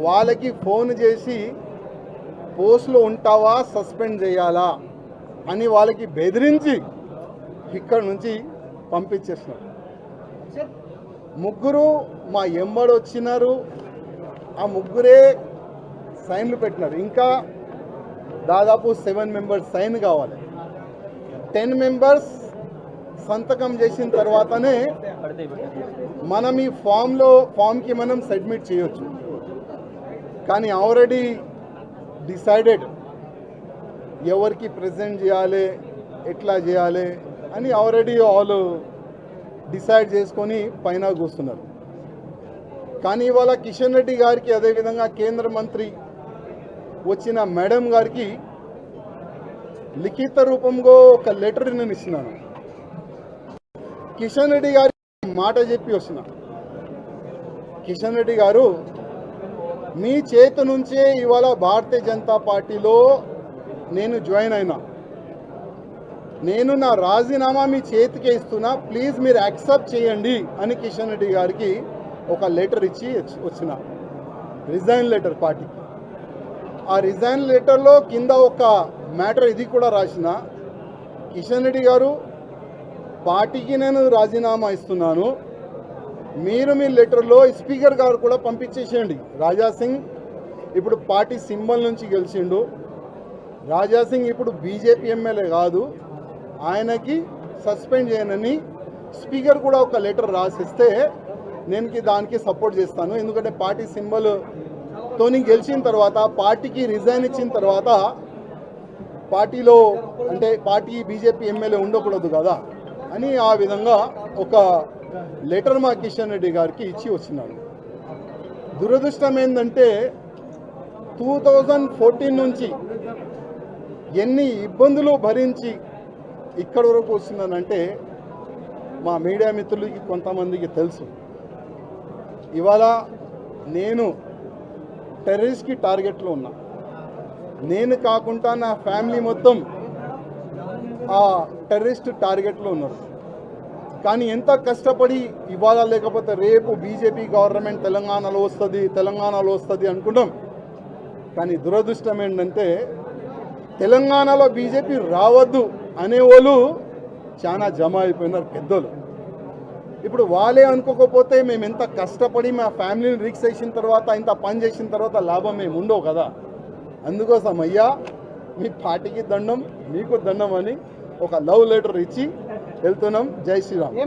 వాళ్ళకి ఫోన్ చేసి పోస్టులో ఉంటావా సస్పెండ్ చేయాలా అని వాళ్ళకి బెదిరించి ఇక్కడ నుంచి పంపించేసినారు. ముగ్గురు మా ఎంబడి వచ్చినారు, ఆ ముగ్గురే సైన్లు పెట్టినారు. ఇంకా దాదాపు 7 మెంబర్స్ సైన్ కావాలి. 10 మెంబర్స్ సంతకం చేసిన తర్వాతనే మనం ఈ ఫామ్కి మనం సబ్మిట్ చేయొచ్చు. కానీ ఆల్రెడీ డిసైడెడ్ ఎవరికి ప్రెజెంట్ చేయాలి, ఎట్లా చేయాలి అని ఆల్రెడీ వాళ్ళు డిసైడ్ చేసుకొని పైన కూస్తున్నారు. కానీ ఇవాళ కిషన్ రెడ్డి గారికి, అదేవిధంగా కేంద్ర మంత్రి వచ్చిన మేడం గారికి లిఖిత రూపంలో ఒక లెటర్ నేను ఇచ్చినాను. కిషన్ రెడ్డి గారికి మాట చెప్పి వస్తున్నా, కిషన్ రెడ్డి గారు మీ చేతి నుంచే ఇవాళ భారతీయ జనతా పార్టీలో నేను జాయిన్ అయినా, నేను నా రాజీనామా మీ చేతికే ఇస్తున్నా, ప్లీజ్ మీరు యాక్సెప్ట్ చేయండి అని కిషన్ రెడ్డి గారికి ఒక లెటర్ ఇచ్చి వచ్చిన, రిజైన్ లెటర్ పార్టీకి. ఆ రిజైన్ లెటర్లో కింద ఒక మ్యాటర్ ఇది కూడా రాసిన, కిషన్ రెడ్డి గారు పార్టీకి నేను రాజీనామా ఇస్తున్నాను, మీరు మీ లెటర్లో స్పీకర్ గారు కూడా పంపించేసేయండి. రాజాసింగ్ ఇప్పుడు పార్టీ సింబల్ నుంచి గెలిచిండు, రాజాసింగ్ ఇప్పుడు బీజేపీ ఎమ్మెల్యే కాదు, ఆయనకి సస్పెండ్ చేయనని స్పీకర్ కూడా ఒక లెటర్ రాసిస్తే నేను దానికి సపోర్ట్ చేస్తాను. ఎందుకంటే పార్టీ సింబల్తోని గెలిచిన తర్వాత, పార్టీకి రిజైన్ ఇచ్చిన తర్వాత పార్టీలో అంటే పార్టీ బీజేపీ ఎమ్మెల్యే ఉండకూడదు కదా అని ఆ విధంగా ఒక లెటర్ మా కిషన్ రెడ్డి గారికి ఇచ్చి వచ్చినాను. దురదృష్టం ఏంటంటే 2014 నుంచి ఎన్ని ఇబ్బందులు భరించి ఇక్కడి వరకు వస్తున్నానంటే మా మీడియా మిత్రులకి కొంతమందికి తెలుసు. ఇవాళ నేను టెర్రరిస్ట్కి టార్గెట్లో ఉన్నా, నేను కాకుండా నా ఫ్యామిలీ మొత్తం ఆ టెర్రరిస్ట్ టార్గెట్లో ఉన్నారు. కానీ ఎంత కష్టపడి ఇవాళ లేకపోతే రేపు బీజేపీ గవర్నమెంట్ తెలంగాణలో వస్తుంది అనుకుంటాం. కానీ దురదృష్టం ఏంటంటే తెలంగాణలో బీజేపీ రావద్దు అనేవాళ్ళు చాలా జమ అయిపోయినారు పెద్దలు. ఇప్పుడు వాళ్ళే అనుకోకపోతే మేము ఎంత కష్టపడి మా ఫ్యామిలీని రిక్స్ చేసిన తర్వాత, ఇంత పని చేసిన తర్వాత లాభం మేము ఉండవు కదా. అందుకోసం అయ్యా మీ పార్టీకి దండం, మీకు దండం అని ఒక లవ్ లెటర్ ఇచ్చి వెళ్తున్నాం. జై శ్రీరామ్.